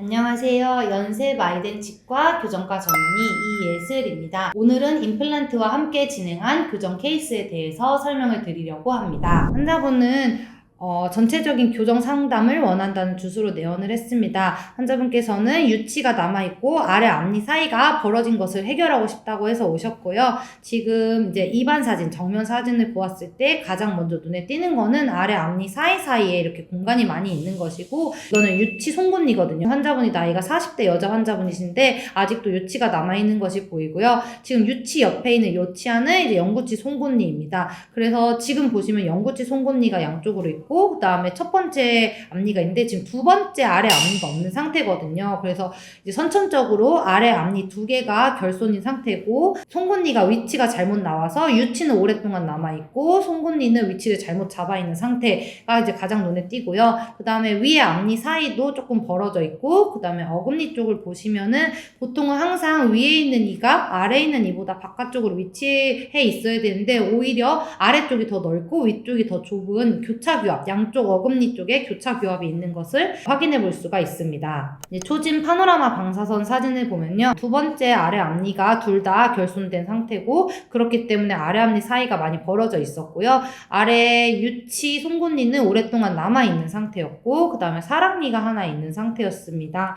안녕하세요. 연세 마이덴 치과 교정과 전문의 이예슬입니다. 오늘은 임플란트와 함께 진행한 교정 케이스에 대해서 설명을 드리려고 합니다. 환자분은 전체적인 교정 상담을 원한다는 주소로 내원을 했습니다. 환자분께서는 유치가 남아있고 아래 앞니 사이가 벌어진 것을 해결하고 싶다고 해서 오셨고요. 지금 이제 입안 사진, 정면 사진을 보았을 때 가장 먼저 눈에 띄는 거는 아래 앞니 사이사이에 이렇게 공간이 많이 있는 것이고, 이거는 유치 송곳니거든요. 환자분이 나이가 40대 여자 환자분이신데 아직도 유치가 남아있는 것이 보이고요. 지금 유치 옆에 있는 요 치아는 이제 영구치 송곳니입니다. 그래서 지금 보시면 영구치 송곳니가 양쪽으로 있고, 그 다음에 첫 번째 앞니가 있는데 지금 두 번째 아래 앞니가 없는 상태거든요. 그래서 이제 선천적으로 아래 앞니 두 개가 결손인 상태고, 송곳니가 위치가 잘못 나와서 유치는 오랫동안 남아있고 송곳니는 위치를 잘못 잡아있는 상태가 이제 가장 눈에 띄고요. 그 다음에 위에 앞니 사이도 조금 벌어져 있고, 그 다음에 어금니 쪽을 보시면은 보통은 항상 위에 있는 이가 아래에 있는 이보다 바깥쪽으로 위치해 있어야 되는데 오히려 아래쪽이 더 넓고 위쪽이 더 좁은 교차규합, 양쪽 어금니 쪽에 교차규합이 있는 것을 확인해 볼 수가 있습니다. 이제 초진 파노라마 방사선 사진을 보면요, 두 번째 아래 앞니가 둘 다 결손된 상태고, 그렇기 때문에 아래 앞니 사이가 많이 벌어져 있었고요. 아래 유치 송곳니는 오랫동안 남아있는 상태였고, 그 다음에 사랑니가 하나 있는 상태였습니다.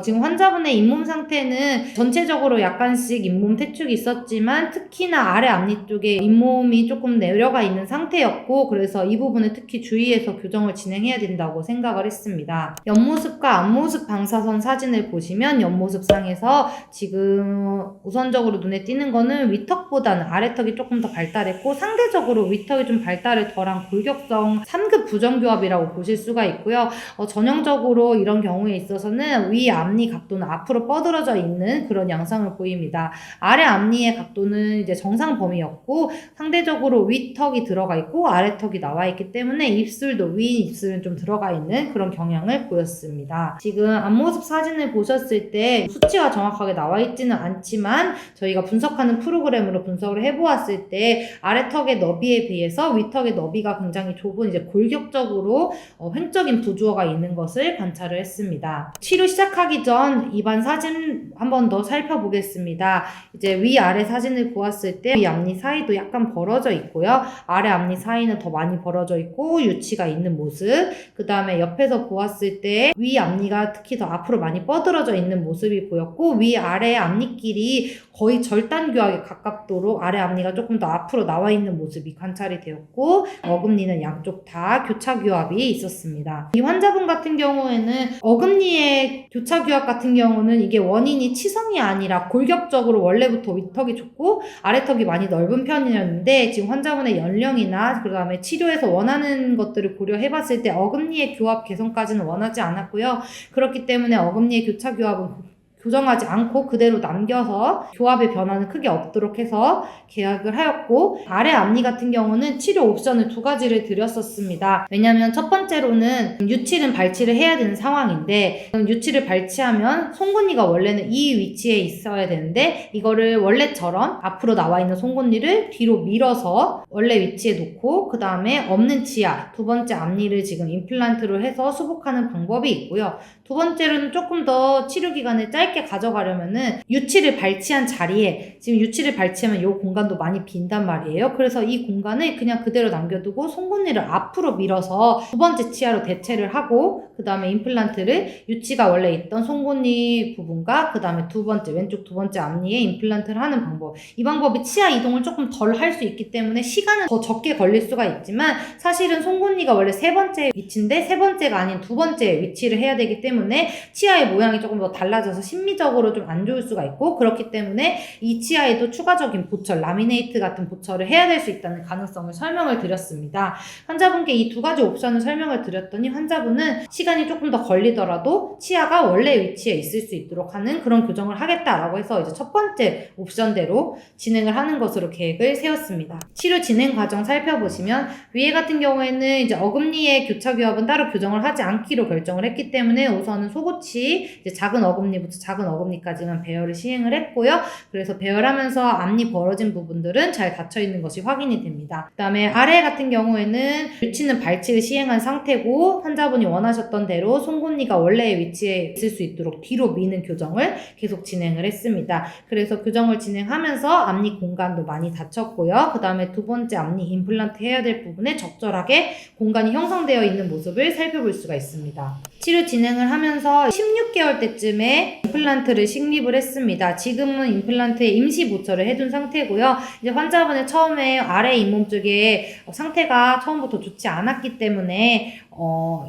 지금 환자분의 잇몸 상태는 전체적으로 약간씩 잇몸 퇴축이 있었지만 특히나 아래 앞니 쪽에 잇몸이 조금 내려가 있는 상태였고, 그래서 이 부분을 특히 주의해서 교정을 진행해야 된다고 생각을 했습니다. 옆모습과 앞모습 방사선 사진을 보시면 옆모습 상에서 지금 우선적으로 눈에 띄는 거는 위턱보다는 아래턱이 조금 더 발달했고, 상대적으로 위턱이 좀 발달을 덜한 골격성 3급 부정교합이라고 보실 수가 있고요. 전형적으로 이런 경우에 있어서는 위 앞니 각도는 앞으로 뻗어져 있는 그런 양상을 보입니다. 아래 앞니의 각도는 이제 정상 범위였고, 상대적으로 위턱이 들어가 있고 아래턱이 나와 있기 때문에 입술도 위 입술은 좀 들어가 있는 그런 경향을 보였습니다. 지금 앞모습 사진을 보셨을 때 수치가 정확하게 나와 있지는 않지만 저희가 분석하는 프로그램으로 분석을 해보았을 때 아래턱의 너비에 비해서 위턱의 너비가 굉장히 좁은 이제 골격적으로 횡적인 부주어가 있는 것을 관찰을 했습니다. 치료 시작하기 전 입안 사진 한 번 더 살펴보겠습니다. 이제 위아래 사진을 보았을 때 위 앞니 사이도 약간 벌어져 있고요. 아래 앞니 사이는 더 많이 벌어져 있고 유치가 있는 모습, 그 다음에 옆에서 보았을 때 위 앞니가 특히 더 앞으로 많이 뻗어져 있는 모습이 보였고, 위아래 앞니끼리 거의 절단교합에 가깝도록 아래 앞니가 조금 더 앞으로 나와 있는 모습이 관찰이 되었고, 어금니는 양쪽 다 교차교합이 있었습니다. 이 환자분 같은 경우에는 어금니의 교차교합 같은 경우는 이게 원인이 치성이 아니라 골격적으로 원래부터 위턱이 좁고 아래턱이 많이 넓은 편이었는데, 지금 환자분의 연령이나 그 다음에 치료에서 원하는 것들을 고려해봤을 때 어금니의 교합 개선까지는 원하지 않았고요. 그렇기 때문에 어금니의 교차교합은 교정하지 않고 그대로 남겨서 교합의 변화는 크게 없도록 해서 계약을 하였고, 아래 앞니 같은 경우는 치료 옵션을 두 가지를 드렸었습니다. 왜냐면 첫 번째로는 유치는 발치를 해야 되는 상황인데, 유치를 발치하면 송곳니가 원래는 이 위치에 있어야 되는데 이거를 원래처럼 앞으로 나와 있는 송곳니를 뒤로 밀어서 원래 위치에 놓고, 그 다음에 없는 치아 두 번째 앞니를 지금 임플란트로 해서 수복하는 방법이 있고요. 두 번째로는 조금 더 치료 기간을 짧게 가져가려면은 유치를 발치한 자리에, 지금 유치를 발치하면 이 공간도 많이 빈단 말이에요. 그래서 이 공간을 그냥 그대로 남겨두고 송곳니를 앞으로 밀어서 두 번째 치아로 대체를 하고, 그 다음에 임플란트를 유치가 원래 있던 송곳니 부분과 그 다음에 왼쪽 두 번째 앞니에 임플란트를 하는 방법, 이 방법이 치아 이동을 조금 덜 할 수 있기 때문에 시간은 더 적게 걸릴 수가 있지만, 사실은 송곳니가 원래 세 번째 위치인데 세 번째가 아닌 두 번째 위치를 해야 되기 때문에 치아의 모양이 조금 더 달라져서 심미적으로 좀 안 좋을 수가 있고, 그렇기 때문에 이 치아에도 추가적인 보철, 라미네이트 같은 보철을 해야 될 수 있다는 가능성을 설명을 드렸습니다. 환자분께 이 두 가지 옵션을 설명을 드렸더니 환자분은 시간이 조금 더 걸리더라도 치아가 원래 위치에 있을 수 있도록 하는 그런 교정을 하겠다라고 해서 이제 첫 번째 옵션대로 진행을 하는 것으로 계획을 세웠습니다. 치료 진행 과정 살펴보시면 위에 같은 경우에는 이제 어금니의 교차교합은 따로 교정을 하지 않기로 결정을 했기 때문에 우선은 속옷이 이제 작은 어금니부터 작은 어금니까지만 배열을 시행을 했고요. 그래서 배열하면서 앞니 벌어진 부분들은 잘 닫혀 있는 것이 확인이 됩니다. 그 다음에 아래 같은 경우에는 위치는 발치를 시행한 상태고 환자분이 원하셨던 대로 송곳니가 원래의 위치에 있을 수 있도록 뒤로 미는 교정을 계속 진행을 했습니다. 그래서 교정을 진행하면서 앞니 공간도 많이 닫혔고요. 그 다음에 두 번째 앞니 임플란트 해야 될 부분에 적절하게 공간이 형성되어 있는 모습을 살펴볼 수가 있습니다. 치료 진행을 하면서 16개월 때쯤에 임플란트를 식립을 했습니다. 지금은 임플란트에 임시 보철을 해둔 상태고요. 이제 환자분의 처음에 아래 잇몸 쪽에 상태가 처음부터 좋지 않았기 때문에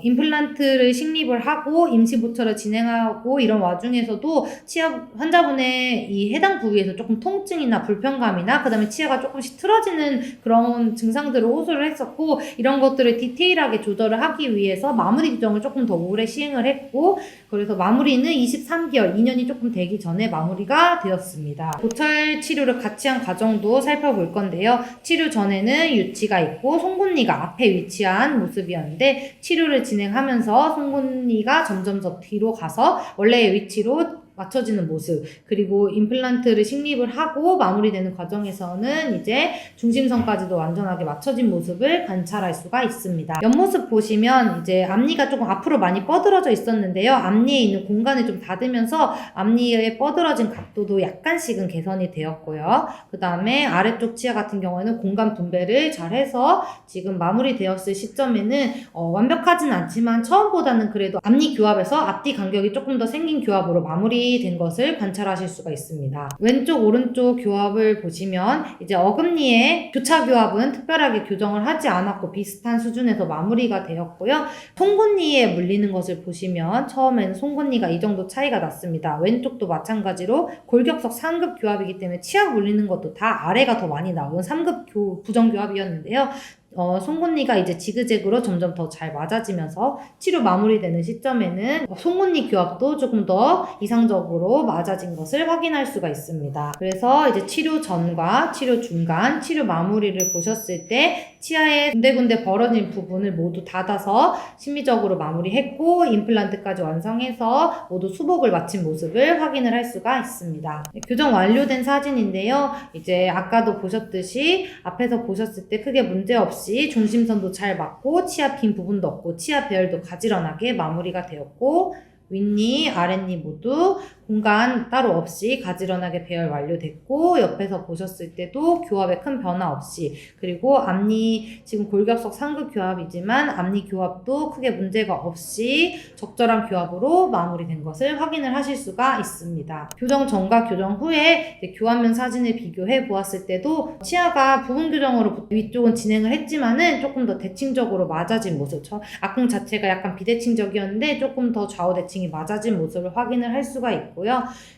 임플란트를 식립을 하고 임시 보철을 진행하고 이런 와중에서도 치아 환자분의 이 해당 부위에서 조금 통증이나 불편감이나 그 다음에 치아가 조금씩 틀어지는 그런 증상들을 호소를 했었고, 이런 것들을 디테일하게 조절을 하기 위해서 마무리 규정을 조금 더 오래 시행을 했고, 그래서 마무리는 23개월, 2년이 조금 되기 전에 마무리가 되었습니다. 보철 치료를 같이 한 과정도 살펴볼 건데요. 치료 전에는 유치가 있고 송곳니가 앞에 위치한 모습이었는데, 치료를 진행하면서 송곳니가 점점 더 뒤로 가서 원래의 위치로 맞춰지는 모습, 그리고 임플란트를 식립을 하고 마무리되는 과정에서는 이제 중심선까지도 완전하게 맞춰진 모습을 관찰할 수가 있습니다. 옆모습 보시면 이제 앞니가 조금 앞으로 많이 뻗어져 있었는데요. 앞니에 있는 공간을 좀 닫으면서 앞니의 뻗어진 각도도 약간씩은 개선이 되었고요. 그 다음에 아래쪽 치아 같은 경우에는 공간 분배를 잘 해서 지금 마무리되었을 시점에는 완벽하진 않지만 처음보다는 그래도 앞니 교합에서 앞뒤 간격이 조금 더 생긴 교합으로 마무리된 것을 관찰하실 수가 있습니다. 왼쪽 오른쪽 교합을 보시면 이제 어금니의 교차 교합은 특별하게 교정을 하지 않았고 비슷한 수준에서 마무리가 되었고요. 송곳니에 물리는 것을 보시면 처음에는 송곳니가 이 정도 차이가 났습니다. 왼쪽도 마찬가지로 골격석 상급 교합이기 때문에 치아 물리는 것도 다 아래가 더 많이 나온 3급 부정 교합이었는데요. 송곳니가 이제 지그재그로 점점 더 잘 맞아지면서 치료 마무리되는 시점에는 송곳니 교합도 조금 더 이상적으로 맞아진 것을 확인할 수가 있습니다. 그래서 이제 치료 전과 치료 중간, 치료 마무리를 보셨을 때 치아에 군데군데 벌어진 부분을 모두 닫아서 심미적으로 마무리했고 임플란트까지 완성해서 모두 수복을 마친 모습을 확인을 할 수가 있습니다. 교정 완료된 사진인데요. 이제 아까도 보셨듯이 앞에서 보셨을 때 크게 문제없이 중심선도 잘 맞고 치아 빈 부분도 없고 치아 배열도 가지런하게 마무리가 되었고, 윗니, 아랫니 모두 공간 따로 없이 가지런하게 배열 완료됐고, 옆에서 보셨을 때도 교합에 큰 변화 없이, 그리고 앞니 지금 골격석 상급 교합이지만 앞니 교합도 크게 문제가 없이 적절한 교합으로 마무리된 것을 확인을 하실 수가 있습니다. 교정 전과 교정 후에 교합면 사진을 비교해 보았을 때도 치아가 부분 교정으로 위쪽은 진행을 했지만은 조금 더 대칭적으로 맞아진 모습, 악궁 자체가 약간 비대칭적이었는데 조금 더 좌우 대칭이 맞아진 모습을 확인을 할 수가 있고요.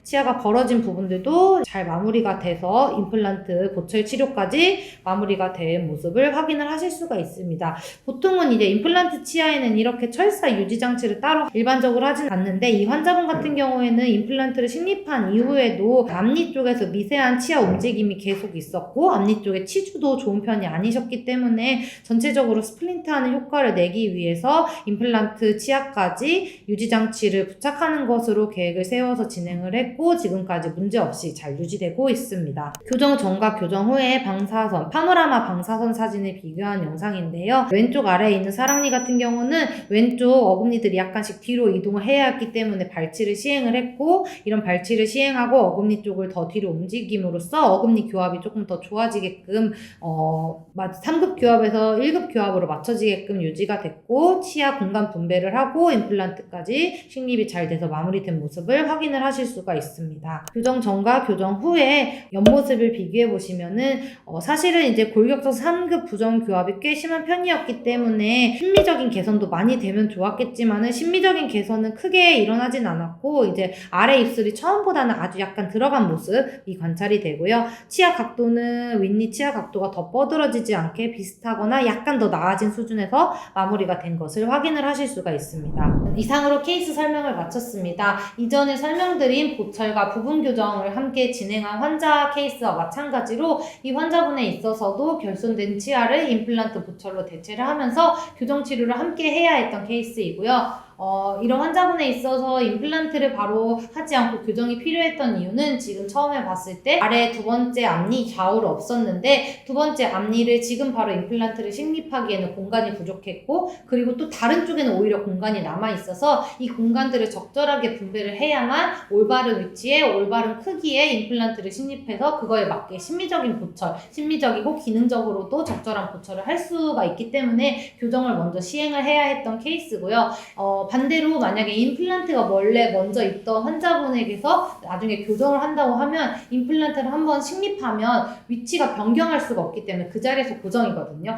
치아가 벌어진 부분들도 잘 마무리가 돼서 임플란트 보철 치료까지 마무리가 된 모습을 확인을 하실 수가 있습니다. 보통은 이제 임플란트 치아에는 이렇게 철사 유지 장치를 따로 일반적으로 하진 않는데, 이 환자분 같은 경우에는 임플란트를 식립한 이후에도 앞니 쪽에서 미세한 치아 움직임이 계속 있었고 앞니 쪽에 치주도 좋은 편이 아니셨기 때문에 전체적으로 스플린트하는 효과를 내기 위해서 임플란트 치아까지 유지 장치를 부착하는 것으로 계획을 세워서 진행을 했고 지금까지 문제없이 잘 유지되고 있습니다. 교정 전과 교정 후에 방사선, 파노라마 방사선 사진을 비교한 영상인데요. 왼쪽 아래에 있는 사랑니 같은 경우는 왼쪽 어금니들이 약간씩 뒤로 이동을 해야 했기 때문에 발치를 시행을 했고, 이런 발치를 시행하고 어금니 쪽을 더 뒤로 움직임으로써 어금니 교합이 조금 더 좋아지게끔 3급 교합에서 1급 교합으로 맞춰지게끔 유지가 됐고, 치아 공간 분배를 하고 임플란트까지 식립이 잘 돼서 마무리된 모습을 확인을 하실 수가 있습니다. 교정 전과 교정 후에 옆모습을 비교해 보시면은 사실은 이제 골격석 3급 부정 교합이 꽤 심한 편이었기 때문에 심미적인 개선도 많이 되면 좋았겠지만은 심미적인 개선은 크게 일어나진 않았고, 이제 아래 입술이 처음보다는 아주 약간 들어간 모습이 관찰이 되고요. 치아 각도는 윗니 치아 각도가 더 뻗어지지 않게 비슷하거나 약간 더 나아진 수준에서 마무리가 된 것을 확인을 하실 수가 있습니다. 이상으로 케이스 설명을 마쳤습니다. 이전에 설명드린 보철과 부분 교정을 함께 진행한 환자 케이스와 마찬가지로 이 환자분에 있어서도 결손된 치아를 임플란트 보철로 대체를 하면서 교정 치료를 함께 해야 했던 케이스이고요. 이런 환자분에 있어서 임플란트를 바로 하지 않고 교정이 필요했던 이유는 지금 처음에 봤을 때 아래 두 번째 앞니 좌우로 없었는데 두 번째 앞니를 지금 바로 임플란트를 식립하기에는 공간이 부족했고, 그리고 또 다른 쪽에는 오히려 공간이 남아 있어서 이 공간들을 적절하게 분배를 해야만 올바른 위치에 올바른 크기의 임플란트를 식립해서 그거에 맞게 심미적인 보철, 심미적이고 기능적으로도 적절한 보철을 할 수가 있기 때문에 교정을 먼저 시행을 해야 했던 케이스고요. 반대로 만약에 임플란트가 원래 먼저 있던 환자분에게서 나중에 교정을 한다고 하면 임플란트를 한번 식립하면 위치가 변경할 수가 없기 때문에 그 자리에서 고정이거든요.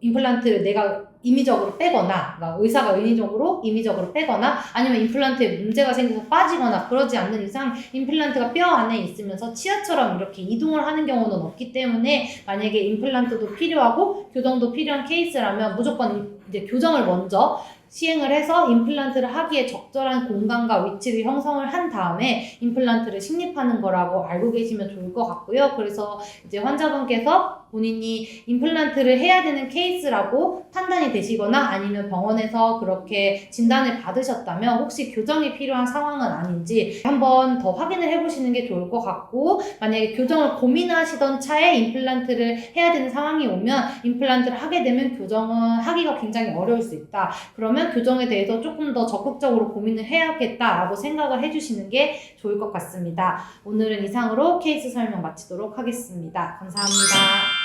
임플란트를 내가 임의적으로 빼거나, 그러니까 의사가 인위적으로 임의적으로 빼거나, 아니면 임플란트에 문제가 생겨서 빠지거나 그러지 않는 이상 임플란트가 뼈 안에 있으면서 치아처럼 이렇게 이동을 하는 경우는 없기 때문에 만약에 임플란트도 필요하고 교정도 필요한 케이스라면 무조건 이제 교정을 먼저 시행을 해서 임플란트를 하기에 적절한 공간과 위치를 형성을 한 다음에 임플란트를 식립하는 거라고 알고 계시면 좋을 것 같고요. 그래서 이제 환자분께서 본인이 임플란트를 해야 되는 케이스라고 판단이 되시거나 아니면 병원에서 그렇게 진단을 받으셨다면 혹시 교정이 필요한 상황은 아닌지 한번 더 확인을 해보시는 게 좋을 것 같고, 만약에 교정을 고민하시던 차에 임플란트를 해야 되는 상황이 오면 임플란트를 하게 되면 교정은 하기가 굉장히 어려울 수 있다. 그러면 교정에 대해서 조금 더 적극적으로 고민을 해야겠다라고 생각을 해주시는 게 좋을 것 같습니다. 오늘은 이상으로 케이스 설명 마치도록 하겠습니다. 감사합니다.